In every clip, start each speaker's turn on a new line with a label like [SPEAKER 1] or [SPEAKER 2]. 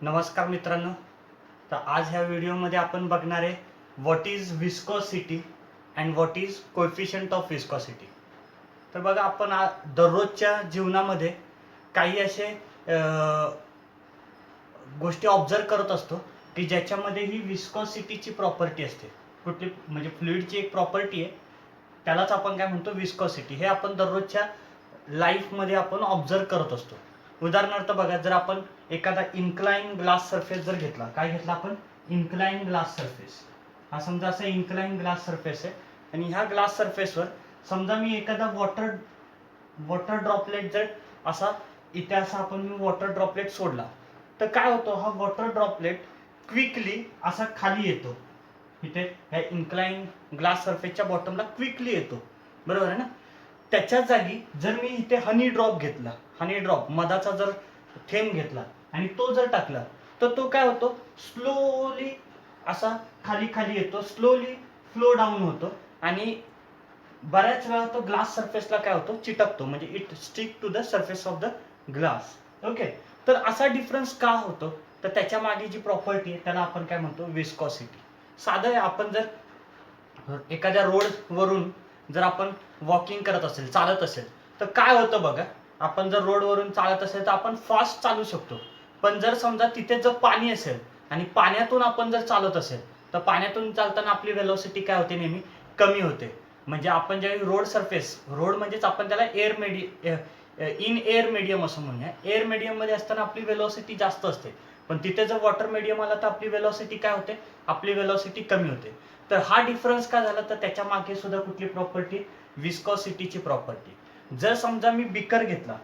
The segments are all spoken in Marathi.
[SPEAKER 1] नमस्कार मित्रांनो. तर आज ह्या व्हिडिओमध्ये आपण बघणार आहे what is viscosity and what is coefficient of viscosity. तर बघा, आपण दररोजच्या जीवनामध्ये काही असे गोष्टी ऑब्झर्व करत असतो की ज्याच्यामध्ये ही विस्कॉसिटीची प्रॉपर्टी असते. कुठली म्हणजे फ्लुइडची एक प्रॉपर्टी आहे, त्यालाच आपण काय म्हणतो, विस्कॉसिटी. हे आपण दररोजच्या लाईफमध्ये आपण ऑब्झर्व करत असतो. उदाहरणार्थ बघा, जर आपण एखादा इन्क्लाइन ग्लास सरफेस जर घेतला, काय घेतला आपण, इन्क्लाइन ग्लास सरफेस. हा समजा असा इन्क्लाइन ग्लास सरफेस आहे आणि ह्या ग्लास सरफेसवर समजा मी एखादा वॉटर ड्रॉपलेट जर असा इथे असा आपण मी वॉटर ड्रॉपलेट सोडला, तर काय होतो, हा वॉटर ड्रॉपलेट क्विकली असा खाली येतो. इथे ह्या इन्क्लाइन ग्लास सरफेसच्या बॉटमला क्विकली येतो, बरोबर आहे ना. त्याच्या जागी जर मी इथे हनी ड्रॉप घेतला, हनी ड्रॉप मधाचा जर थेंब घेतला आणि तो जर टाकला, तर तो काय होतो, स्लोली असा खाली खाली येतो, स्लोली फ्लो डाऊन होतो आणि बऱ्याच वेळा तो ग्लास सरफेसला काय होतो, चिटकतो, म्हणजे it stick to the surface of the glass. Okay. तर असा डिफरन्स का होतो, तर त्याच्या मागे जी प्रॉपर्टी आहे त्याला आपण काय म्हणतो, विस्कॉसिटी. साधं आहे, आपण जर एखाद्या रोडवरून जर आपण वॉकिंग करत असेल, चालत असेल, तर काय होतं बघा, आपण जर रोडवरून चालत असेल तर आपण फास्ट चालू शकतो. पण जर समजा तिथे जर पाणी असेल आणि पाण्यातून आपण जर चालत असेल, तर पाण्यातून चालताना आपली वेलोसिटी काय होते, नेहमी कमी होते. म्हणजे आपण ज्यावेळी रोड म्हणजेच आपण त्याला इन एअर मीडियम असं म्हणूया. एअर मीडियम मध्ये असताना आपली वेलोसिटी जास्त असते, पण तिथे जर वॉटर मीडियम आला तर आपली वेलोसिटी काय होते, आपली वेलोसिटी कमी होते. तर हा डिफरन्स का झाला, तर त्याच्या मागे सुद्धा कुठली प्रॉपर्टी, विस्कॉसिटीची प्रॉपर्टी. जर समजा मी बिकर घेतला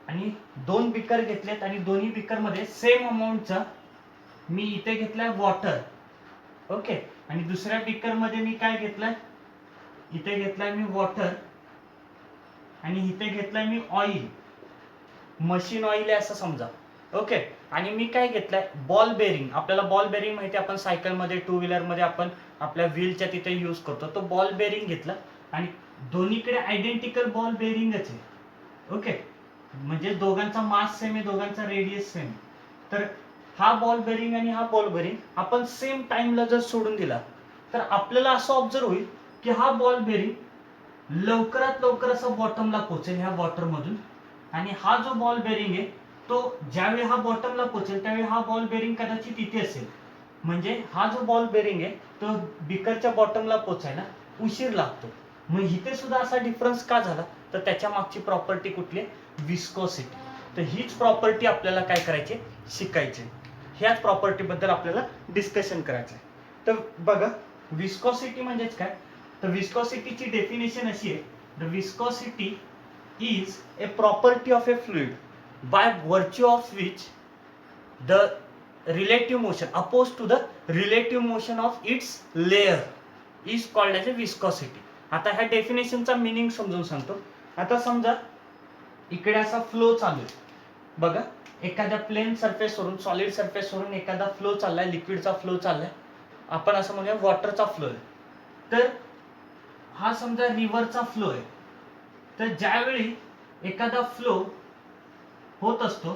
[SPEAKER 1] आणि दोन बिकर घेतलेत आणि दोन्ही बिकर मध्ये सेम अमाऊंटचा मी इथे घेतलाय वॉटर, ओके, आणि दुसऱ्या बिकर मध्ये मी काय घेतलंय, इथे घेतलाय मी वॉटर आणि इथे घेतलाय मी ऑइल, मशीन ऑइल आहे असं समजा, ओके. आणि मी काय घेतलंय, बॉल बेरिंग. आपल्याला बॉल बेरिंग माहिती, आपण सायकलमध्ये, टू व्हीलर मध्ये आपण आपल्या व्हीलच्या तिथे यूज करतो. तो बॉल बेरिंग घेतला आणि दोन्हीकडे आयडेंटिकल बॉल बेरिंगच आहे, ओके. म्हणजे दोघांचा मास सेम आहे, दोघांचा रेडियस सेम. तर हा बॉल बेरिंग आणि हा बॉल बेरिंग आपण सेम टाइमला जर सोडून दिला, तर आपल्याला असं ऑब्झर्व होईल की हा बॉल बेरिंग लवकरात लवकर असं बॉटमला पोहोचेल ह्या वॉटर मधून, आणि हा जो बॉल बेरिंग आहे तो ज्यावेळी हा बॉटमला पोहोचेल त्यावेळी हा बॉल बेरिंग कदाचित इथे असेल. म्हणजे हा जो बॉल बेरिंग आहे तो बिकरच्या बॉटमला पोहोचायला उशीर लागतो. मग इथे सुद्धा असा डिफरन्स का झाला, तर त्याच्या मागची प्रॉपर्टी कुठली, विस्कॉसिटी. तर हीच प्रॉपर्टी आपल्याला काय करायची, शिकायची. ह्याच प्रॉपर्टी बद्दल आपल्याला डिस्कशन करायचं. तर बघा, विस्कॉसिटी म्हणजेच काय, तर विस्कॉसिटीची डेफिनेशन अशी आहे, the viscosity is a property of a fluid by virtue of which the relative motion opposed to the relative motion of its layer is called as a viscosity. आता ह्या डेफिनेशनचा मीनिंग समजून सांगतो. आता समजा इकडे असा फ्लो चालू आहे बघा, एखाद्या प्लेन सरफेस वरून, सॉलिड सरफेस वरून एखादा फ्लो चाललाय, लिक्विडचा फ्लो चाललाय, आपण असं म्हणूया वॉटरचा फ्लो आहे. तर हा समजा रिव्हरचा फ्लो आहे. तर ज्यावेळी एखादा फ्लो होत असतो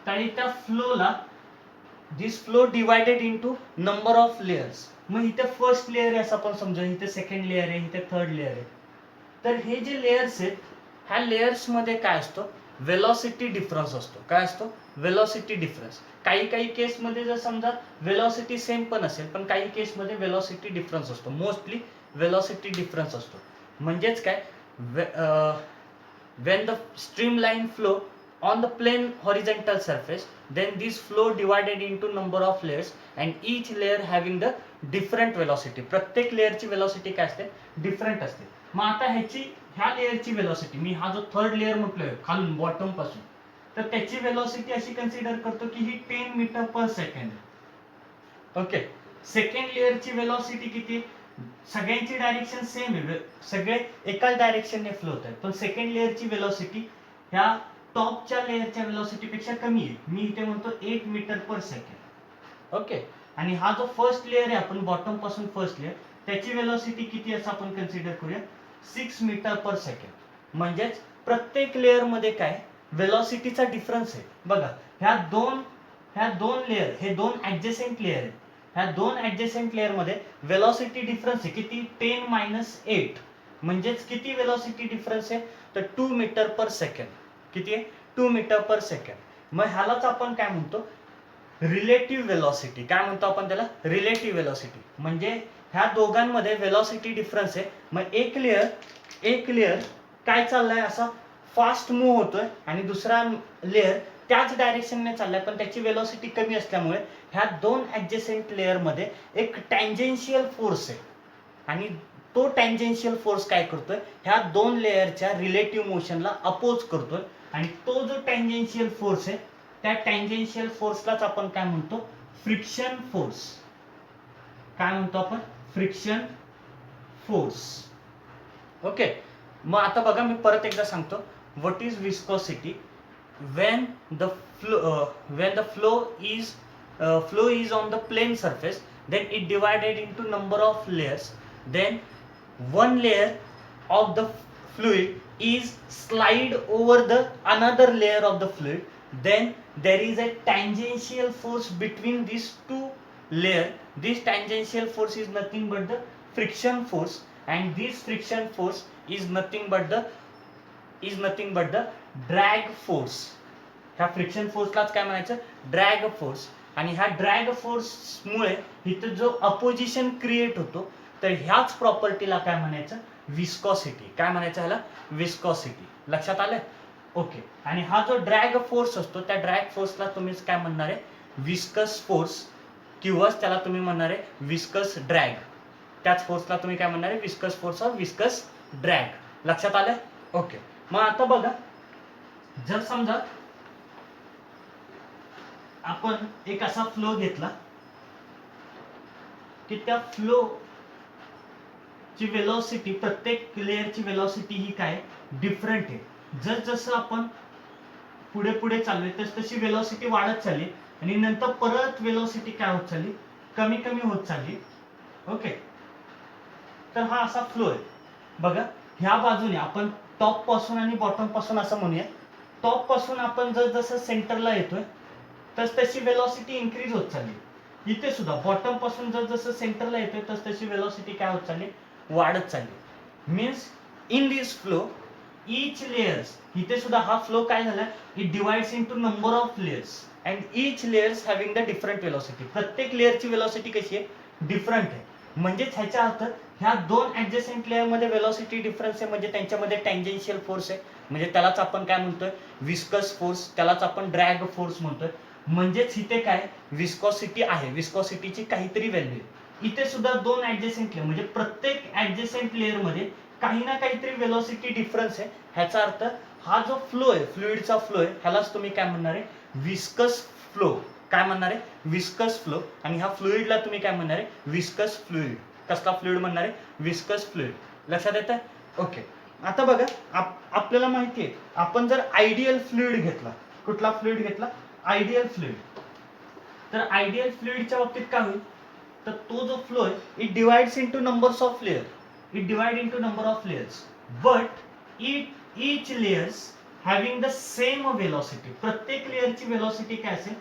[SPEAKER 1] त्यावेळी त्या फ्लोला this flow divided into number of layers. मग इथे फर्स्ट लेअर आहे असं आपण समजा, इथे सेकंड लेअर आहे, इथे थर्ड लेअर आहे. तर हे जे लेयर्स आहेत, ह्या लेयर्स मध्ये काय असतो, वेलॉसिटी डिफरन्स असतो. काय असतो, वेलॉसिटी डिफरन्स. काही काही केस मध्ये जर समजा वेलॉसिटी सेम पण असेल, पण काही केस मध्ये वेलॉसिटी डिफरन्स असतो. मोस्टली वेलॉसिटी डिफरन्स असतो. म्हणजेच काय, when the streamline flow on the plane horizontal surface, then this flow divided into number of layers and each layer having the different velocity. प्रत्येक लेअरची वेलॉसिटी काय असते, डिफरंट असते. मग आता ह्या लेअरची वेलॉसिटी, मी हा जो थर्ड लेअर म्हटलोय खालून बॉटम पासून, तर त्याची वेलॉसिटी अशी कन्सिडर करतो की ही 10 metre per second. Okay. Second लेअरची velocity किती, सगळ्यांची डायरेक्शन सेम आहे, सगळे एकाच डायरेक्शनने फ्लो होत आहेत, पण सेकंड लेअरची वेलॉसिटी ह्या टॉपच्या लेअरच्या वेलॉसिटी पेक्षा कमी आहे. मी इथे म्हणतो 8 मीटर पर सेकंड. ओके. आणि हा जो फर्स्ट लेअर आहे, आपण बॉटम पासून फर्स्ट लेअर, त्याची वेलॉसिटी किती असं आपण कन्सिडर करूया, 6 मीटर पर सेकंड. म्हणजेच प्रत्येक लेअर मध्ये काय, वेलॉसिटीचा डिफरन्स आहे. बघा ह्या दोन लेअर, हे दोन ऍडजसेंट लेअर आहेत. ह्या दोन ऍडजसेंट लेअर मध्ये वेलॉसिटी डिफरन्स आहे किती, 10⁻8. म्हणजेच किती वेलॉसिटी डिफरन्स आहे, तर 2 मीटर पर सेकंड. किती आहे, 2 मीटर पर सेकंड. मग ह्यालाच आपण काय म्हणतो, रिलेटिव्ह वेलॉसिटी. काय म्हणतो आपण त्याला, रिलेटिव्ह वेलॉसिटी. म्हणजे ह्या दोघांमध्ये वेलॉसिटी डिफरन्स आहे. मग एक लेअर काय चाललाय, असा फास्ट मूव्ह होतोय आणि दुसरा लेअर त्याच डायरेक्शनने चाललाय, पण त्याची वेलॉसिटी कमी असल्यामुळे ह्या दोन ऍडजसेंट लेअर मध्ये एक टँजेन्शियल फोर्स आहे. आणि तो टँजेन्शियल फोर्स काय करतोय, ह्या दोन लेअरच्या रिलेटिव्ह मोशनला अपोज करतोय. आणि तो जो टँजेन्शियल फोर्स आहे, त्या टँजेन्शियल फोर्सलाच आपण काय म्हणतो, फ्रिक्शन फोर्स. काय म्हणतो आपण, फ्रिक्शन फोर्स. ओके. मग आता बघा मी परत एकदा सांगतो, what is viscosity. when the flow is on the plane surface, then it divided into number of layers. Then one layer of the fluid is slide over the another layer of the fluid. Then there is a tangential force between these two layers. This tangential force is nothing but the friction force, and this friction force is nothing but the drag force. ह्या फ्रिक्शन फोर्सलाच काय म्हणायचं, ड्रॅग फोर्स. आणि ह्या ड्रॅग फोर्समुळे इथं जो अपोजिशन क्रिएट होतो, तर ह्याच प्रॉपर्टीला काय म्हणायचं, विस्कॉसिटी. काय म्हणायचं ह्याला, विस्कॉसिटी. लक्षात आलं. ओके. आणि हा जो ड्रॅग फोर्स असतो, त्या ड्रॅग फोर्सला तुम्ही काय म्हणणार आहे, विस्कस फोर्स, किंवा त्याला तुम्ही म्हणणार आहे विस्कस ड्रॅग. त्याच फोर्सला तुम्ही काय म्हणणार आहे, viscous force or viscous drag. लक्षात आलं. ओके. मग आता बघा, जर समजा आपण एक असा फ्लो घेतला की त्या फ्लो ची वेलोसिटी, प्रत्येक लेअरची वेलोसिटी ही काय डिफरंट आहे. जसं आपण पुढे पुढे चाललोय तशी वेलोसिटी वाढत चालली आणि नंतर परत वेलोसिटी काय होत चालली, कमी कमी होत चालली. ओके. तर हा असा फ्लो आहे. बघा ह्या बाजूने आपण टॉप पासून आणि बॉटम पासून असं म्हणूया, टॉप पासून आपण जसं सेंटरला येतोय तशी वेलोसिटी इन्क्रीज होत चालली. इथे सुद्धा बॉटम पासून जसं सेंटरला येतोय तशी वेलोसिटी काय होत चालली, वाढत चालली. Means in this flow each layers, इथे सुद्धा हा फ्लो काय झाला, it divides into number of layers and each layers having the different velocity. प्रत्येक लेयरची वेलोसिटी कशी आहे, डिफरंट आहे. म्हणजेच ह्याच्या अर्थ ह्या दोन ऍडजसेंट लेयर मध्ये वेलोसिटी डिफरन्स आहे, म्हणजे त्यांच्यामध्ये टँजेन्शियल फोर्स आहे. म्हणजे त्यालाच आपण काय म्हणतोय, विस्कस फोर्स. त्यालाच आपण ड्रॅग फोर्स म्हणतोय. म्हणजेच इथे काय विस्कॉसिटी आहे, विस्कॉसिटीची काहीतरी व्हॅल्यू आहे. इथे सुद्धा दोन ऍडजसेंट लेयर, म्हणजे प्रत्येक ऍडजसेंट लेयर मध्ये काही ना काहीतरी वेलोसिटी डिफरन्स आहे. ह्याचा अर्थ हा जो फ्लो आहे, फ्लुइडचा फ्लो आहे, ह्यालाच तुम्ही काय म्हणणार आहे, विस्कस फ्लो. काय म्हणणार आहे, विस्कस फ्लो. आणि ह्या फ्लुइडला तुम्ही काय म्हणणार आहे, विस्कस फ्लुइड. कसला फ्लुइड म्हणणार आहे, विस्कस फ्लुइड. लक्षात येतं. ओके. आता बघा आपल्याला माहिती आहे, आपण जर आयडियल फ्लुइड घेतला, कुठला फ्लुइड घेतला, आयडियल फ्लुइड, तर आयडियल फ्लुइडच्या बाबतीत काय होईल, तर तो जो फ्लो आहे it divides into numbers of layer. It divide into number of layers, but each layers having the same velocity. प्रत्येक लेयरची वेलोसिटी काय असेल,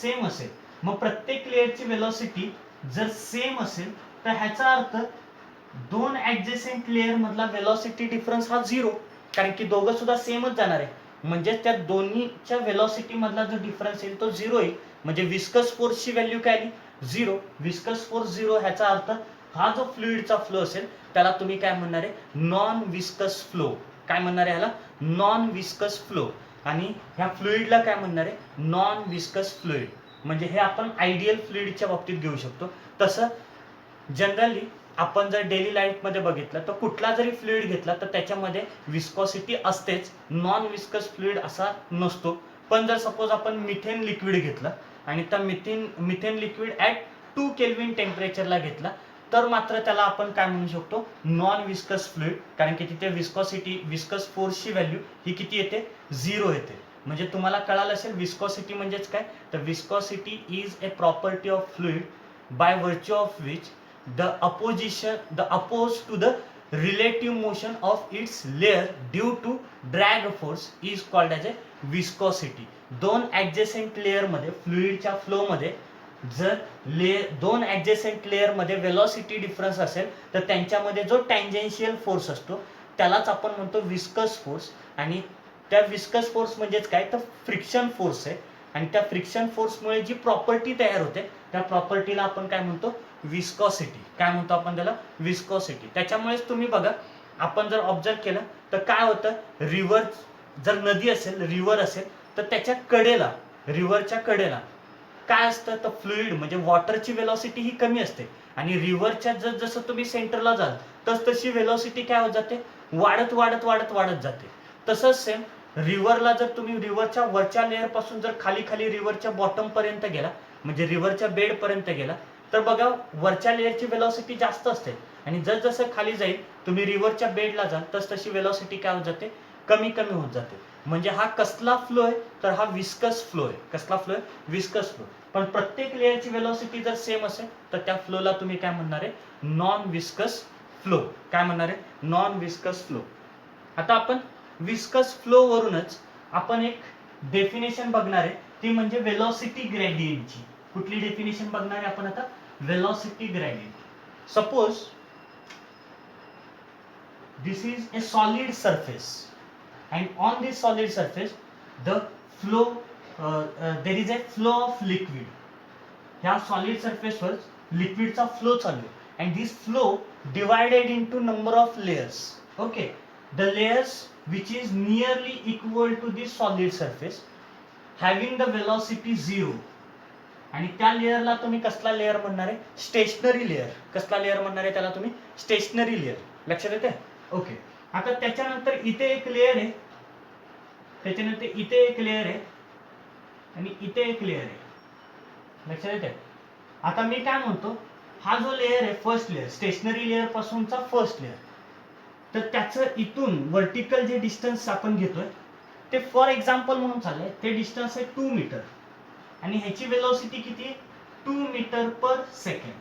[SPEAKER 1] सेम असेल. मग प्रत्येक लेयरची वेलोसिटी जर सेम असेल तर ह्याचा अर्थ दोन ऍडजसेंट लेयर मधला वेलोसिटी डिफरन्स हा झिरो, कारण की दोघं सुद्धा सेमच जाणार आहे. म्हणजे त्या दोन्हीच्या वेलोसिटी मधला जो डिफरन्स येईल तो झिरो येईल. म्हणजे विस्कस फोर्सची व्हॅल्यू काय आली, झिरो. विस्कस फोर्स झिरो, ह्याचा अर्थ हा जो फ्लुइडचा फ्लो असेल त्याला तुम्ही काय म्हणणार आहे, नॉन विस्कस फ्लो. काय म्हणणार आहे ह्याला, नॉन विस्कस फ्लो. आणि ह्या फ्लुइडला काय म्हणणार आहे, नॉन विस्कस फ्लुइड. म्हणजे हे आपण आयडियल फ्लुइडच्या बाबतीत घेऊ शकतो. तसं जनरली आपण जर डेली लाईफ मध्ये बघितलं तर कुठला जरी फ्लुइड घेतला तर त्याच्यामध्ये विस्कॉसिटी असतेच, नॉन विस्कस फ्लुइड असा नसतो. पण जर सपोज आपण मिथेन लिक्विड घेतलं आणि त्या मिथेन लिक्विड ऍट 2 केल्विन टेम्परेचरला घेतला तर मात्र त्याला आपण काय म्हणू शकतो, नॉन विस्कस फ्लुइड. कारण की तिथे विस्कॉसिटी, विस्कस फोर्सची व्हॅल्यू ही किती येते, झिरो येते. म्हणजे तुम्हाला कळालं असेल विस्कॉसिटी म्हणजेच काय, तर viscosity is a property of fluid by virtue of which the opposed to the relative motion of its layer due to drag force is called as a viscosity. दोन ऍडजसेंट लेयर मध्ये फ्लुइडच्या फ्लो मध्ये जर दोन ऍडजसेंट लेयर मध्ये वेलोसिटी डिफरन्स असेल तर त्यांच्यामध्ये जो टँजेन्शियल फोर्स असतो त्यालाच आपण म्हणतो विस्कस फोर्स. आणि त्या विस्कस फोर्स म्हणजेच काय तर फ्रिक्शन फोर्स आहे. आणि त्या फ्रिक्शन फोर्समुळे जी प्रॉपर्टी तयार होते त्या प्रॉपर्टीला आपण काय म्हणतो विस्कॉसिटी. काय म्हणतो आपण त्याला विस्कॉसिटी. त्याच्यामुळेच तुम्ही बघा आपण जर ऑब्झर्व केलं तर काय होतं रिव्हर जर नदी असेल रिव्हर असेल तर त्याच्या कडेला रिव्हरच्या कडेला काय असतं तर फ्लुइड म्हणजे वॉटरची वेलोसिटी ही कमी असते आणि रिव्हरच्या जसं तुम्ही सेंटरला जाल तशी वेलोसिटी काय होत जाते वाढत वाढत वाढत वाढत जाते. तसंच सेम रिव्हरला जर तुम्ही रिव्हरच्या वरच्या लेअर पासून जर खाली खाली रिव्हरच्या बॉटम पर्यंत गेला म्हणजे रिव्हरच्या बेड पर्यंत गेला तर बघा वरच्या लेअरची वेलोसिटी जास्त असते आणि जसं खाली जाईल तुम्ही रिव्हरच्या बेडला जाल तशी वेलोसिटी काय होत जाते कमी कमी होत जाते. म्हणजे हा कसला फ्लो आहे तर हा विस्कस फ्लो आहे. कसला फ्लो आहे विस्कस फ्लो. पण प्रत्येक लेअरची वेलोसिटी जर सेम असेल तर त्या फ्लोला तुम्ही काय म्हणणार आहे नॉन विस्कस फ्लो. काय म्हणणार आहे नॉन विस्कस फ्लो. आता आपण विस्कस फ्लो वरूनच आपण एक डेफिनेशन बघणार आहे ती म्हणजे वेलोसिटी ग्रेडियंटची. कुठली डेफिनेशन बघणार आहे आपण आता velocity gradient. Suppose this is a solid surface and on this solid surface the flow there is a flow of liquid. ह्या solid surface वर liquid चा flow चालू आहे and this flow divided into number of layers. Okay, the layers which is nearly equal to this solid surface having the velocity 0. आणि त्या लेअरला तुम्ही कसला लेअर म्हणणार आहे स्टेशनरी लेअर. कसला लेअर म्हणणार आहे त्याला तुम्ही स्टेशनरी लेअर. लक्षात येते. ओके. आता त्याच्यानंतर इथे एक लेअर आहे त्याच्यानंतर इथे एक लेअर आहे आणि इथे एक लेअर आहे. लक्षात येते. आता मी काय म्हणतो हा जो लेअर आहे फर्स्ट लेअर स्टेशनरी लेअर पासूनचा फर्स्ट लेअर तर त्याचं इथून वर्टिकल जे डिस्टन्स आपण घेतोय ते फॉर एक्झाम्पल म्हणून चाललंय ते डिस्टन्स आहे 2 मीटर आणि ह्याची वेलोसिटी किती आहे 2 मीटर पर सेकंड.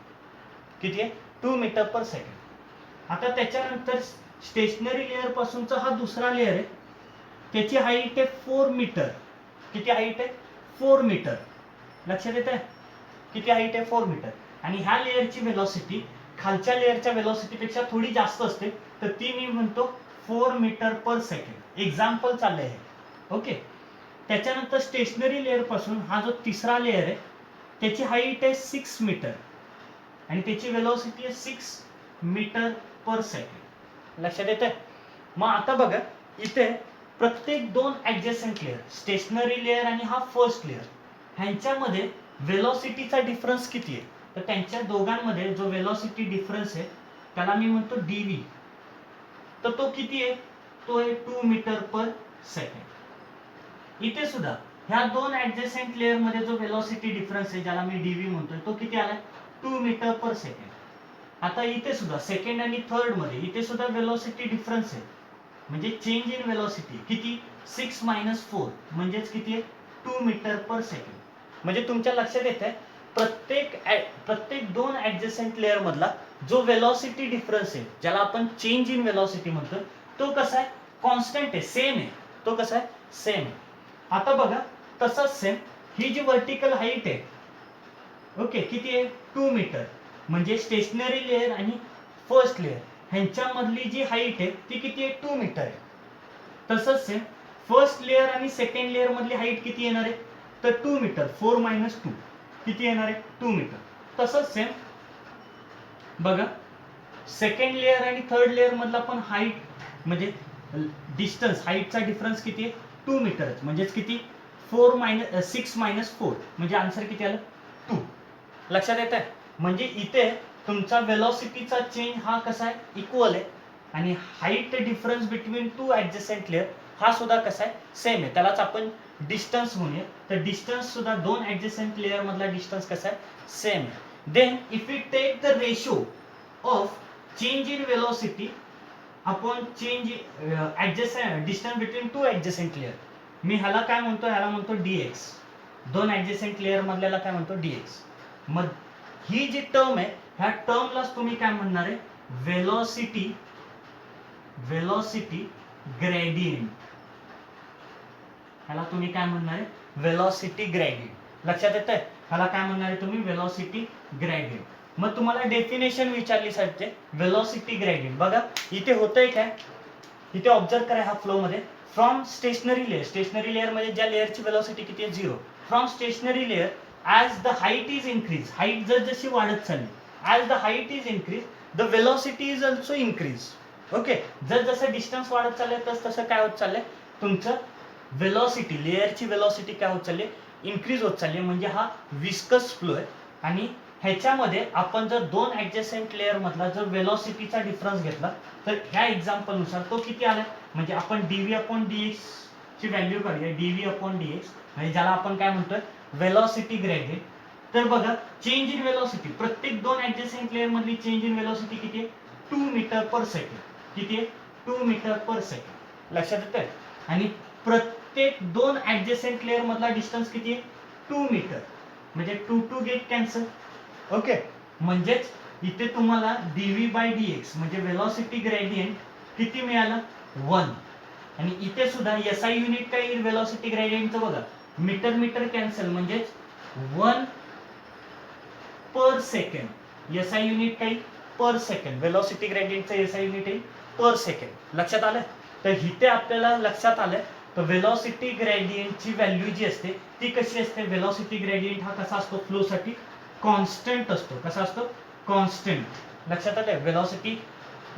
[SPEAKER 1] किती आहे 2 मीटर पर सेकंड. आता त्याच्यानंतर स्टेशनरी लेअर पासूनचा हा दुसरा लेअर आहे त्याची हाईट आहे 4 मीटर. किती हाईट आहे 4 मीटर. लक्षात येत आहे किती हाईट आहे 4 मीटर. आणि ह्या लेअरची वेलोसिटी खालच्या लेअरच्या वेलोसिटी पेक्षा थोडी जास्त असते तर ती मी म्हणतो 4 मीटर पर सेकंड. एक्झाम्पल चाललंय हे. ओके. त्याच्यानंतर स्टेशनरी लेअर पासून हा जो तिसरा लेअर आहे त्याची हाईट आहे 6 मीटर आणि त्याची वेलोसिटी आहे 6 मीटर पर सेकंड. लक्षात येते. मग आता बघा इथे प्रत्येक दोन ऍडजसेंट लेअर स्टेशनरी लेअर आणि हा फर्स्ट लेअर ह्यांच्यामध्ये वेलोसिटीचा डिफरन्स किती आहे तर त्यांच्या दोघांमध्ये जो वेलोसिटी डिफरन्स आहे त्याला मी म्हणतो dv. तर तो किती आहे तो आहे 2 मीटर पर सेकंड. इथे सुद्धा ह्या दोन ऍडजसेंट लेअर मध्ये जो वेलोसिटी डिफरन्स आहे ज्याला मी dv म्हणतोय तो किती आलाय 2 मीटर पर सेकंड. आता इथे सुद्धा सेकंड आणि थर्ड मध्ये इथे सुद्धा वेलोसिटी डिफरन्स आहे म्हणजे चेंज इन वेलोसिटी किती 6 - 4 म्हणजेच किती आहे 2 मीटर पर सेकंड. म्हणजे तुमच्या लक्षात येते प्रत्येक दोन ऍडजसेंट लेअर मधला जो वेलोसिटी डिफरन्स आहे ज्याला आपण चेंज इन वेलोसिटी म्हणतो तो कसा आहे कॉन्स्टंट आहे सेम आहे. तो कसा आहे सेम आहे. आता बघा तसंच सेम ही जी वर्टिकल हाईट आहे ओके किती आहे 2 मीटर म्हणजे स्टेशनरी लेअर आणि फर्स्ट लेअर ह्यांच्यामधली जी हाईट आहे ती किती आहे 2 मीटर आहे. तसंच सेम फर्स्ट लेअर आणि सेकंड लेअर मधली हाईट किती येणार आहे तर 2 मीटर 4 - 2 किती येणार आहे 2 मीटर. तसंच सेम बघा सेकंड लेअर आणि थर्ड लेअर मधला पण हाईट म्हणजे डिस्टन्स हाईटचा डिफरन्स किती आहे 2 मीटरच म्हणजेच किती 6 - 4 म्हणजे आन्सर किती आलं 2. लक्षात येत आहे. म्हणजे इथे तुमचा वेलोसिटीचा चेंज हा कसा आहे इक्वल आहे आणि height difference between two adjacent layer हा सुद्धा कसा आहे सेम आहे. त्यालाच आपण डिस्टन्स म्हणूया. तर डिस्टन्स सुद्धा दोन ऍडजसेंट लेअर मधला डिस्टन्स कसा आहे सेम आहे. Then if we take the ratio of change in velocity upon change adjacent distance between two adjacent layer मी ह्याला काय म्हणतो ह्याला म्हणतो dx. दोन ऍडजसेंट लेअर मधल्याला काय म्हणतो dx. मग ही जी टर्म आहे ह्या टर्मलाच तुम्ही काय म्हणणार आहे वेलोसिटी वेलोसिटी ग्रेडियंट. ह्याला तुम्ही काय म्हणणार आहे? Velocity gradient. लक्षात येतंय? ह्याला काय म्हणणार आहे तुम्ही? Velocity gradient. मग तुम्हाला डेफिनेशन विचारली साहेब वेलोसिटी ग्रेडियंट. बघा इथे होतंय काय, इथे ऑब्झर्व करा ह्या फ्लो मध्ये. From stationary layer, stationary layer मध्ये ज्या लेअरची वेलोसिटी किती आहे? 0. From stationary layer as the height is increase, height जशी वाढत चालली, as the height is increase the velocity is also increase. Okay, जसं डिस्टन्स वाढत चाललंय तसं काय होत चाललंय? तुमचं वेलोसिटी, लेअरची वेलोसिटी काय होत चालली? इन्क्रीज होत चालली. म्हणजे हा विस्कस फ्लो आहे. आणि ह्याच्यामध्ये आपण जर दोन ऍडजसेंट लेअर मधला जर वेलोसिटीचा डिफरन्स घेतला तर ह्या एक्झाम्पल नुसार तो किती आला? म्हणजे आपण डीव्ही अपॉन डीएक्स ची व्हॅल्यू काढूया. डीव्ही अपॉन डीएक्स म्हणजे ज्याला आपण काय म्हणतोय? Velocity gradient. तर बघा चेंज इन वेलोसिटी, प्रत्येक दोन ऍडजसेंट लेअर मधली चेंज इन वेलोसिटी किती आहे? 2 मीटर पर सेकंड. किती आहे? 2 मीटर पर सेकंड. लक्षात येतंय? आणि प्रत्येक दोन ऍडजसेंट लेअर मधला डिस्टन्स किती आहे? 2 मीटर. म्हणजे 2 टू गेट कॅन्सल. ओके, म्हणजेच इथे तुम्हाला डीव्ही बाय डीएक्स म्हणजे वेलोसिटी ग्रेडियंट किती मिळालं? 1. आणि इथे सुद्धा एसआय युनिट काय येईल वेलोसिटी ग्रेडियंटचं? बघा मीटर मीटर कॅन्सल म्हणजेच 1 पर सेकंड. एसआय युनिट काय? पर सेकंड. वेलोसिटी ग्रेडियंटचं एसआय युनिट येईल पर सेकंड. लक्षात आलं? तर इथे आपल्याला लक्षात आलं तर वेलोसिटी ग्रेडियंटची व्हॅल्यू जी असते ती कशी असते? वेलोसिटी ग्रेडियंट हा कसा असतो? फ्लो साठी कॉन्स्टंट असतो. कसा असतो? कॉन्स्टंट. लक्षात आलं? Velocity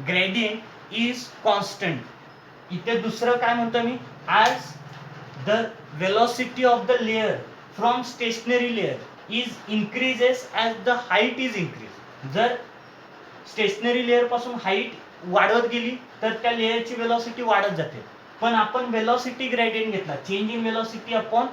[SPEAKER 1] gradient is constant. इथे दुसरं काय म्हणतो मी? As the velocity of the layer from stationary layer is increases as the height is increase. जर स्टेशनरी लेअर पासून हाईट वाढत गेली तर त्या लेअरची वेलोसिटी वाढत जाते. पण आपण वेलोसिटी ग्रेडियंट घेतला, change in velocity upon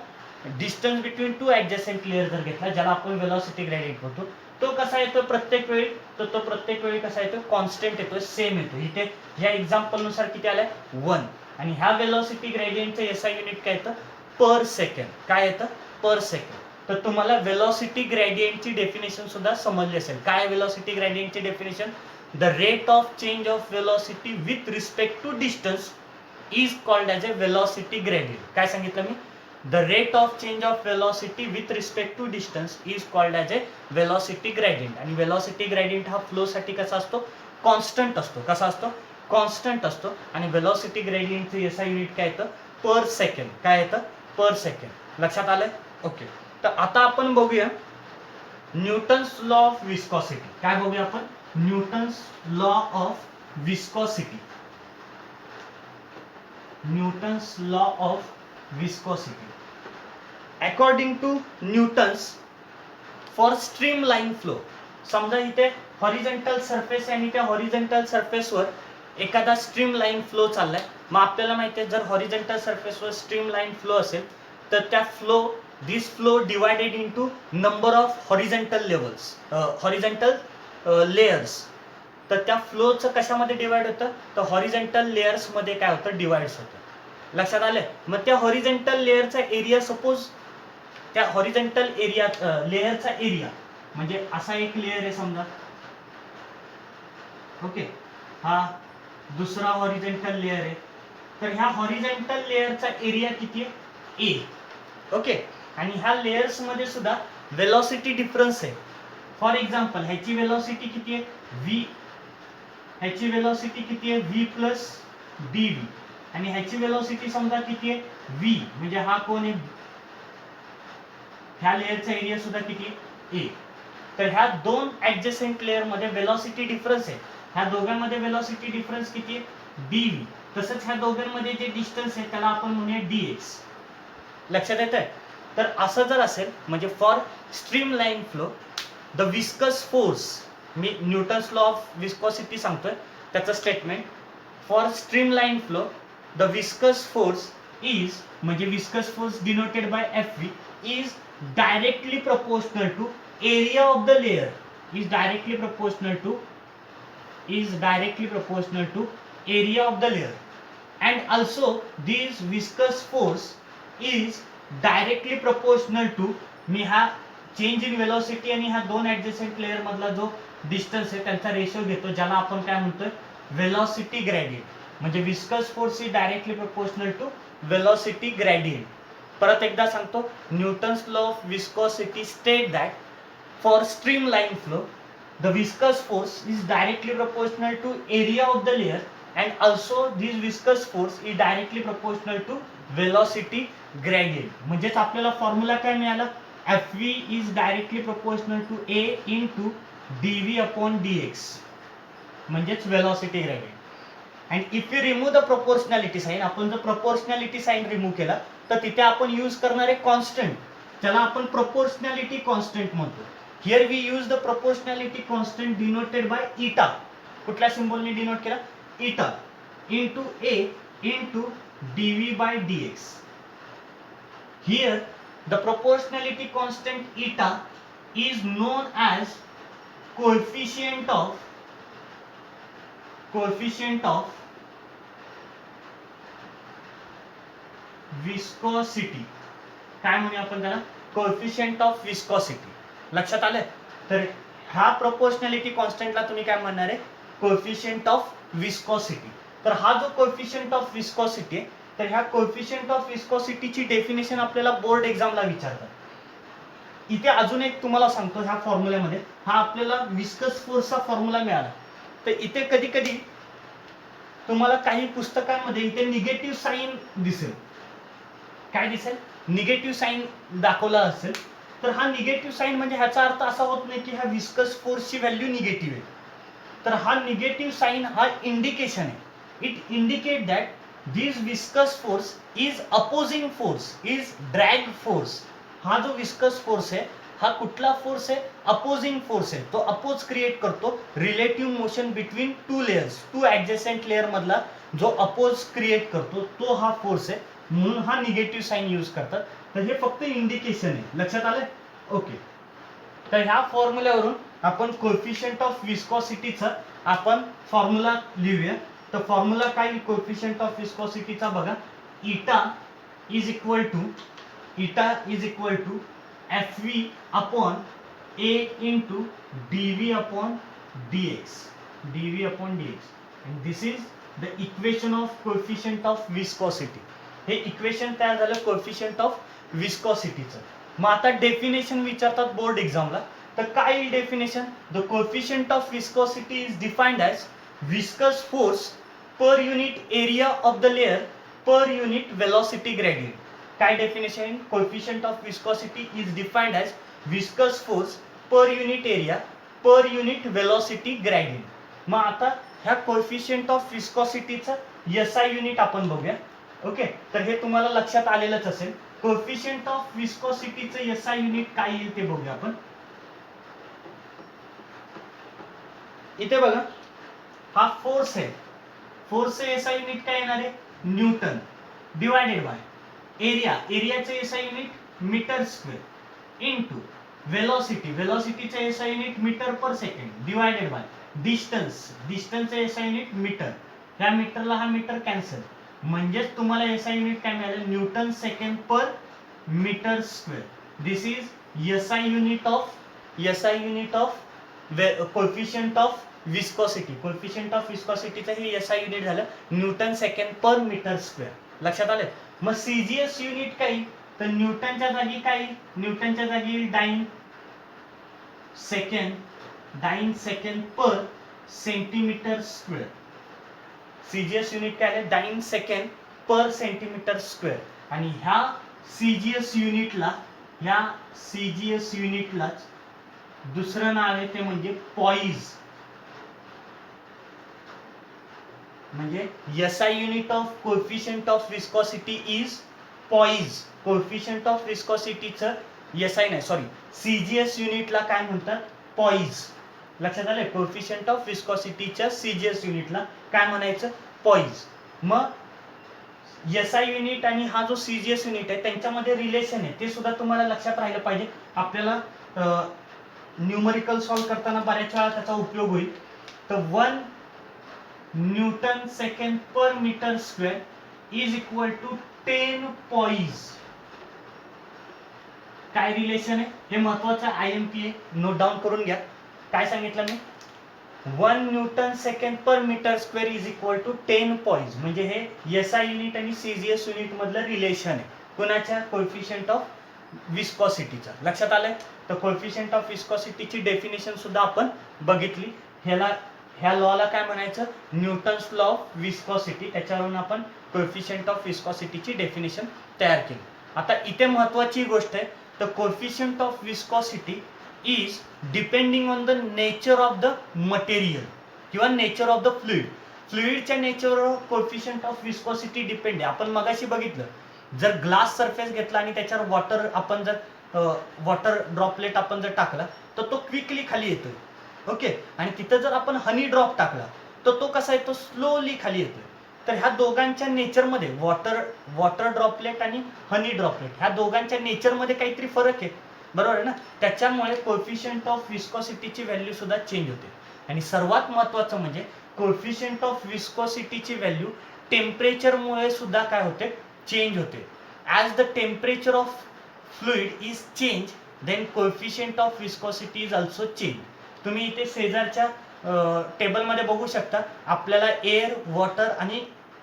[SPEAKER 1] distance between two adjacent layer जर घेतला, ज्याला आपण वेलोसिटी ग्रेडियंट म्हणतो, तो कसा येतो प्रत्येक वेळी? तर तो प्रत्येक वेळी कसा येतो? कॉन्स्टंट येतो, सेम येतो. इथे ह्या एक्झाम्पल नुसार किती आलाय? 1. आणि ह्या वेलोसिटी ग्रेडियंटचं एसआय युनिट काय येतं? Per second. काय येतं? Per second. तर तुम्हाला वेलोसिटी ग्रेडियंटची डेफिनेशन सुद्धा समजली असेल. काय वेलोसिटी ग्रेडियंटची definition? The rate of change of velocity with respect to distance is called as a velocity gradient. काय सांगितलं मी? The rate of change of velocity with respect to distance is called as a velocity gradient. आणि वेलोसिटी ग्रेडियंट हा फ्लो साठी कसा असतो? कॉन्स्टंट असतो. कसा असतो? कॉन्स्टंट असतो. आणि वेलोसिटी ग्रेडियंटचं एसआय युनिट काय येतं? Per second. काय येतं? Per second. लक्षात आलंय? ओके, तर आता आपण बघूया न्यूटन्स लॉ ऑफ विस्कॉसिटी. काय बघूया आपण? Newton's law of viscosity. Newton's law of viscosity. According to Newton's for streamline flow, समजा इथे हॉरिझॉन्टल सरफेस आणि त्या हॉरिझॉन्टल सरफेसवर एखादा स्ट्रीमलाईन फ्लो चाललाय. मग आपल्याला माहिती आहे जर हॉरिझॉन्टल सरफेसवर स्ट्रीमलाईन फ्लो असेल तर त्या flow, this flow divided into number of horizontal levels, horizontal layers. तर त्या फ्लोचं कशामध्ये डिवाइड होतं? तर हॉरिझॉन्टल लेयर्स मध्ये काय होतं? डिवाइड्स होतं. लक्षात आलं? मग त्या हॉरिझॉन्टल लेयरचा एरिया, सपोज त्या हॉरिझॉन्टल एरिया लेयरचा एरिया म्हणजे असा एक लेयर आहे समजा. ओके, हा दुसरा हॉरिझॉन्टल लेयर आहे. तर ह्या हॉरिझॉन्टल लेयरचा एरिया किती आहे? ए. ओके, आणि ह्या लेयर्स मध्ये सुद्धा वेलोसिटी डिफरन्स आहे. फॉर एक्झाम्पल ह्याची वेलोसिटी किती आहे? व्ही. ह्याची वेलोसिटी किती आहे? V plus dv. आणि ह्याची वेलोसिटी समजा किती आहे? व्ही. म्हणजे हा कोण आहे? ह्या लेयरचा एरिया सुद्धा किती आहे? ए. तर ह्या दोन ऍडजसेंट लेयर मध्ये वेलोसिटी डिफरन्स आहे. ह्या दोघांमध्ये वेलोसिटी डिफरन्स किती आहे? डीव्ही. तसंच ह्या दोघांमध्ये जे डिस्टन्स आहे त्याला आपण म्हणूया डीएक्स. लक्षात येतंय? तर असं जर असेल म्हणजे for streamline flow the viscous force, मी न्यूटन्स लॉ ऑफ विस्कॉसिटी सांगतोय त्याचं statement. For streamline flow the viscous force is, म्हणजे viscous force denoted by FV, is directly proportional to area of the layer, is directly proportional to area of the layer, and also this viscous force is directly proportional to, मी हा चेंज इन वेलोसिटी आणि ह्या दोन ऍडजसेंट लेयर मधला जो डिस्टन्स आहे त्यांचा रेशो घेतो, ज्याला आपण काय म्हणतोय? Velocity gradient. म्हणजे viscous force is directly proportional to velocity gradient. परत एकदा सांगतो, Newton's law of viscosity state that for streamline flow the viscous force is directly proportional to area of the layer and also this viscous force is directly proportional to velocity gradient. म्हणजेच आपल्याला फॉर्म्युला काय मिळाला, Fv is directly proportional to A into dv upon dx म्हणजेच velocity gradient. and if you remove the proportionality sign, आपण जर proportionality sign रिमूव्ह केला तर तिथे आपण यूज करणारे कॉन्स्टंट, त्याला आपण proportionality constant म्हणतो. Here we use the proportionality constant denoted by eta. कुठल्या सिंबलने डिनोट केला, eta into A into dv by dx. Here the proportionality constant eta is known as coefficient of viscosity. काय म्हणूया आपण त्याला, coefficient of viscosity. लक्षात आलं. तर हा प्रोपोर्शनॅलिटी कॉन्स्टंटला तुम्ही काय म्हणणार आहे, कोएफिशिएंट ऑफ विस्कोसिटी. तर हा जो कोएफिशिएंट ऑफ विस्कोसिटी आहे, तर ह्या कोएफिशिएंट ऑफ विस्कोसिटीची डेफिनेशन आपल्याला बोर्ड एक्झामला विचारतात. इथे अजून एक तुम्हाला सांगतो, ह्या फॉर्म्युल्यामध्ये हा आपल्याला विस्कस फोर्सचा फॉर्म्युला मिळाला. तर इथे कधी कधी तुम्हाला काही पुस्तकांमध्ये इथे निगेटिव्ह साइन दिसेल. काय दिसेल, निगेटिव्ह साइन दाखवला असेल. तर हा निगेटिव्ह साइन म्हणजे ह्याचा अर्थ असा होत नाही की ह्या विस्कस फोर्सची व्हॅल्यू निगेटिव्ह आहे. तर हा निगेटिव्ह साइन हा इंडिकेशन आहे. It indicate that this viscous force is opposing force, is drag force. हा जो विस्कस फोर्स आहे हा कुठला फोर्स आहे, अपोजिंग फोर्स आहे. तो अपोज क्रिएट करतो relative motion between two layers, two adjacent layer मधला जो अपोज क्रिएट करतो तो हा फोर्स आहे. म्हणून हा निगेटिव्ह साइन यूज करतात. तर हे फक्त इंडिकेशन आहे. लक्षात आलं, ओके. तर ह्या फॉर्म्युल्यावरून आपण कोएफिशिएंट ऑफ विस्कोसिटीचा आपण फॉर्म्युला लिहूया. तर फॉर्म्युला काय कोएफिशिएंट ऑफ विस्कोसिटीचा बघा, eta is equal to Fv upon A into dv upon dx, and this is the equation of coefficient of viscosity. हे इक्वेशन तयार झालं कोएफिशिएंट ऑफ विस्कोसिटीचं. मग आता डेफिनेशन विचारतात बोर्ड एक्झामला, तर काय येईल definition, the coefficient of viscosity is defined as viscous force per unit area of the layer per unit velocity gradient. काय definition, coefficient of viscosity is defined as viscous force per unit area per unit velocity gradient. मग आता ह्या कोएफिशिएंट ऑफ विस्कोसिटीचं SI युनिट आपण बघूया. ओके, तर हे तुम्हाला लक्षात आलेलंच असेल. कोएफिशिएंट ऑफ विस्कोसिटीचं SI युनिट काय येईल ते बघूया आपण. इथे बघा हा फोर्स आहे, फोर्सचं SI युनिट काय येणार आहे, न्यूटन डिवायडेड बाय एरियाचं SI unit metre square into वेलोसिटीचं SI unit metre per second divided by डिस्टन्सचं SI युनिट मीटर. ह्या मीटरला हा मीटर कॅन्सल, म्हणजेच तुम्हाला SI युनिट काय मिळालं, newton second per metre square. This is SI unit of coefficient of viscosity. Coefficient of विस्कोसिटीचं हे SI युनिट झालं newton second per metre square. लक्षात आलं. मग CGS युनिट काय, तर न्यूटनच्या जागी काय, न्यूटनच्या जागी डाइन सेकंड पर सेंटीमीटर स्क्वेअर. CGS युनिट काय आहे, डाइन सेकंड पर सेंटीमीटर स्क्वेअर. आणि ह्या CGS युनिटला दुसरं नाव आहे ते म्हणजे पॉइज. म्हणजे SI unit of coefficient of viscosity is poise. Coefficient of विस्कोसिटीचं SI नाही, सॉरी, CGS युनिटला काय म्हणतात, पॉइज. लक्षात आलं, कोएफिशिएंट ऑफ विस्कोसिटीच्या CGS युनिटला काय म्हणायचं, पॉइज. मग SI युनिट आणि हा जो CGS युनिट आहे त्यांच्यामध्ये रिलेशन आहे, ते सुद्धा तुम्हाला लक्षात राहिलं पाहिजे. आपल्याला न्यूमरिकल सॉल्व्ह करताना बऱ्याच वेळा त्याचा उपयोग होईल. तर 1 newton second per metre square is equal to 10 poise. काय रिलेशन आहे हे महत्वाचं IMP आहे, नोट डाऊन करून घ्या. काय सांगितलं मी, 1 newton second per metre square is equal to 10 point. म्हणजे हे एसआय युनिट आणि सीजीएस युनिट मधलं रिलेशन आहे. कोणाच्या? कोएफिशियंट ऑफ विस्कॉसिटीचा. लक्षात आलंय? तर कोएफिशियंट ऑफ विस्कॉसिटीची डेफिनेशन सुद्धा आपण बघितली. ह्या लॉला काय म्हणायचं? Newton's law of viscosity. त्याच्यावरून आपण कोएफिशियंट ऑफ विस्कॉसिटीची डेफिनेशन तयार केली. आता इथे महत्वाची गोष्ट आहे, तर coefficient of viscosity is depending on the nature of the material किंवा नेचर ऑफ द फ्लुइड. फ्लुइडच्या नेचरवर कोएफिशियंट ऑफ विस्कॉसिटी डिपेंड आहे. आपण मगाशी बघितलं, जर ग्लास सरफेस घेतला आणि त्याच्यावर वॉटर ड्रॉपलेट आपण जर टाकला तर तो क्विकली खाली येतोय. ओके. आणि तिथं जर आपण हनी ड्रॉप टाकला तर तो कसा येतो? स्लोली खाली येतोय. तर ह्या दोघांच्या नेचरमध्ये वॉटर ड्रॉपलेट आणि हनी ड्रॉपलेट ह्या दोघांच्या नेचरमध्ये काहीतरी फरक आहे. बरोबर आहे ना? त्याच्यामुळे कोएफिशियंट ऑफ विस्कॉसिटीची व्हॅल्यू सुद्धा चेंज होते. आणि सर्वात महत्त्वाचं म्हणजे कोएफिशियंट ऑफ विस्कॉसिटीची व्हॅल्यू टेम्परेचरमुळे सुद्धा काय होते? चेंज होते. As the temperature of fluid is change then coefficient of viscosity is also change. तुम्ही इथे शेजारच्या टेबलमध्ये बघू शकता, आपल्याला एअर, वॉटर आणि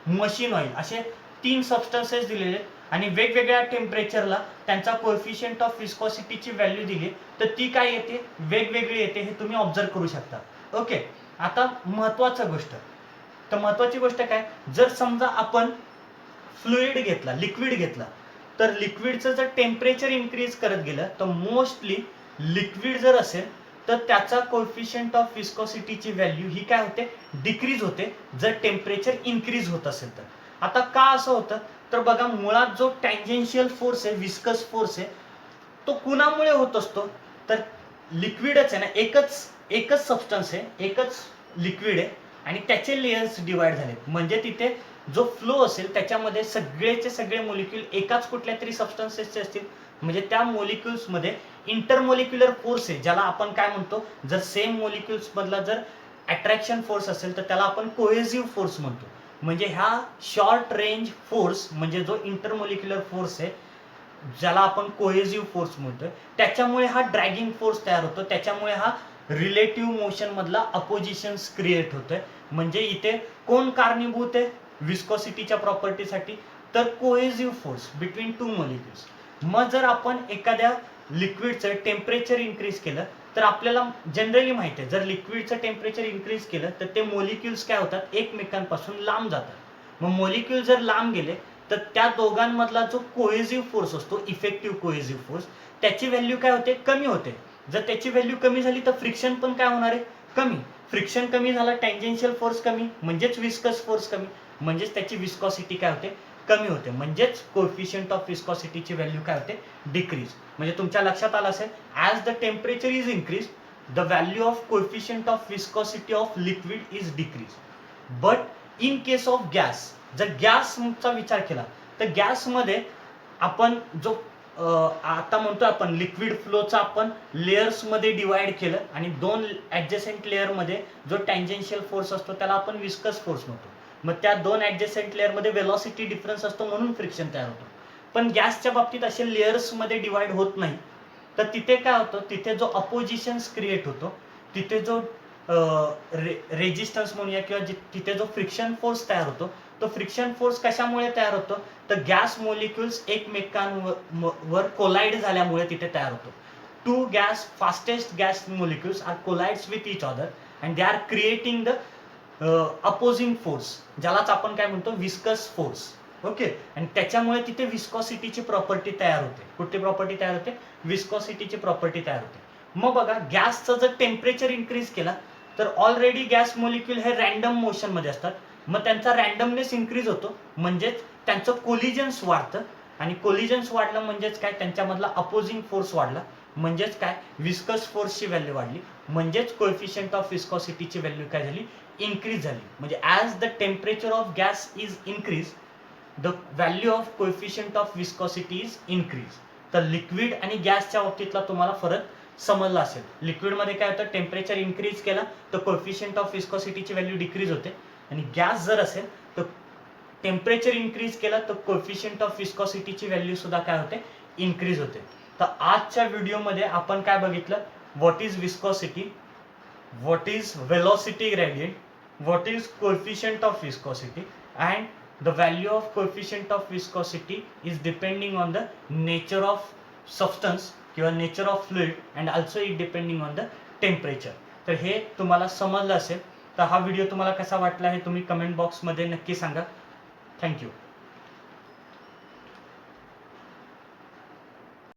[SPEAKER 1] मशीन ऑइल असे 3 सबस्टन्सेस दिलेले आणि वेगवेगळ्या टेम्परेचरला त्यांचा कोएफिशियंट ऑफ विस्कॉसिटीची व्हॅल्यू दिली, तर ती काय येते? वेगवेगळी येते. हे तुम्ही ऑब्झर्व करू शकता. ओके. आता महत्वाची गोष्ट काय, जर समजा आपण फ्लुइड घेतला, लिक्विड घेतला, तर लिक्विडचं जर टेम्परेचर इन्क्रीज करत गेलं तर मोस्टली लिक्विड जर असेल तर त्याचा कोएफिशियंट ऑफ विस्कॉसिटीची व्हॅल्यू ही काय होते? डिक्रीज होते, जर टेम्परेचर इन्क्रीज होत असेल तर. आता का असं होतं? तर बघा, मुळात जो टँजेन्शियल फोर्स आहे, विस्कस फोर्स आहे, तो कुणामुळे होत असतो? तर लिक्विडच आहे ना, एकच सबस्टन्स आहे, एकच लिक्विड आहे आणि त्याचे लेयर्स डिवाइड झाले. म्हणजे तिथे जो फ्लो असेल त्याच्यामध्ये सगळेचे सगळे मोलिक्यूल एकाच कुठल्या तरी सबस्टन्सेसचे असतील. म्हणजे त्या मोलिक्युल्स मध्ये इंटरमोलिक्युलर फोर्स आहे, ज्याला आपण काय म्हणतो? जर सेम मोलिक्युल्स मधला जर अट्रॅक्शन फोर्स असेल तर त्याला आपण कोहेसिव्ह फोर्स म्हणतो. म्हणजे ह्या शॉर्ट रेंज फोर्स म्हणजे जो इंटरमोलिक्युलर फोर्स आहे, ज्याला आपण कोहेसिव्ह फोर्स म्हणतोय, त्याच्यामुळे हा ड्रॅगिंग फोर्स तयार होतो. त्याच्यामुळे हा रिलेटिव्ह मोशन मधला अपोजिशन्स क्रिएट होतोय. म्हणजे इथे कोण कारणीभूत आहे विस्कॉसिटीच्या प्रॉपर्टीसाठी? तर कोहेसिव्ह फोर्स बिटवीन 2 मॉलिक्युल्स. मग जर आपण एखाद्या लिक्विडचं टेम्परेचर इन्क्रीज केलं तर आपल्याला जनरली माहिती आहे, जर लिक्विडचं टेम्परेचर इन्क्रीज केलं तर ते मोलिक्युल्स काय होतात? एकमेकांपासून लांब जातात. मग मोलिक्युल जर लांब गेले तर त्या दोघांमधला जो कोहेसिव्ह फोर्स असतो, इफेक्टिव्ह कोहेसिव्ह फोर्स, त्याची व्हॅल्यू काय होते? कमी होते. जर त्याची व्हॅल्यू कमी झाली तर फ्रिक्शन पण काय होणार आहे? कमी. फ्रिक्शन कमी झाला, टँजेन्शियल फोर्स कमी, म्हणजेच विस्कस फोर्स कमी, म्हणजेच त्याची विस्कॉसिटी काय होते? कमी होते. म्हणजेच कोएफिशियंट ऑफ विस्कॉसिटीची व्हॅल्यू काय होते? डिक्रीज. म्हणजे तुमच्या लक्षात आलं असेल, as the temperature is increase the value of coefficient of viscosity of liquid is decrease. But in case of gas, जर गॅसचा विचार केला तर गॅसमध्ये आपण जो आता म्हणतो आपण लिक्विड फ्लोचा आपण लेयर्समध्ये डिवाइड केलं आणि 2 ॲडजसेंट लेअरमध्ये जो टँजेन्शियल फोर्स असतो त्याला आपण विस्कस फोर्स म्हणतो. मग त्या 2 ॲडजसेंट लेअरमध्ये वेलॉसिटी डिफरन्स असतो म्हणून फ्रिक्शन तयार होतो. पण गॅसच्या बाबतीत असे लेयर्समध्ये डिवाइड होत नाही. तर तिथे काय होतं? तिथे जो अपोजिशन्स क्रिएट होतो, तिथे जो रेजिस्टन्स म्हणूया किंवा तिथे जो फ्रिक्शन फोर्स तयार होतो, तो फ्रिक्शन फोर्स कशामुळे तयार होतो? तर गॅस मोलिक्युल्स एकमेकांवर कोलाइड झाल्यामुळे तिथे तयार होतो. 2 fastest gas molecules are collides with each other and they are creating the opposing force, ज्यालाच आपण काय म्हणतो? Viscous force. ओके. आणि त्याच्यामुळे तिथे विस्कॉसिटीची प्रॉपर्टी तयार होते. कुठली प्रॉपर्टी तयार होते? विस्कॉसिटीची प्रॉपर्टी तयार होते. मग बघा, गॅसचं जर टेम्परेचर इन्क्रीज केला तर ऑलरेडी गॅस मोलिक्युल हे रॅन्डम मोशन मध्ये असतात. मग त्यांचा रॅन्डमनेस इन्क्रीज होतो, म्हणजेच त्यांचं कोलिजन्स वाढतं. आणि कोलिजन्स वाढलं म्हणजेच काय? त्यांच्यामधला अपोजिंग फोर्स वाढला, म्हणजेच काय? विस्कस फोर्सची व्हॅल्यू वाढली, म्हणजेच कोएफिशियंट ऑफ विस्कॉसिटीची व्हॅल्यू काय झाली? इन्क्रीज झाली. म्हणजे as the temperature of gas is increase the value of coefficient of viscosity is increase. तर लिक्विड आणि गॅसच्या बाबतीतला तुम्हाला फरक समजला असेल. लिक्विडमध्ये काय होतं? टेम्परेचर इन्क्रीज केला तर कोएफिशियंट ऑफ विस्कॉसिटीची व्हॅल्यू डिक्रीज होते. आणि गॅस जर असेल तर टेम्परेचर इन्क्रीज केला तर कोएफिशियंट ऑफ विस्कॉसिटीची व्हॅल्यू सुद्धा काय होते? इन्क्रीज होते. तर आजच्या व्हिडिओमध्ये आपण काय बघितलं? What is viscosity, what is velocity gradient, what is coefficient of viscosity, and the value of coefficient of viscosity is depending on the nature of substance किंवा nature of fluid and also it depending on the temperature. तर हे तुम्हाला समजलं असेल. तर हा व्हिडिओ तुम्हाला कसा वाटला हे तुम्ही कमेंट बॉक्समध्ये नक्की सांगा. थँक्यू.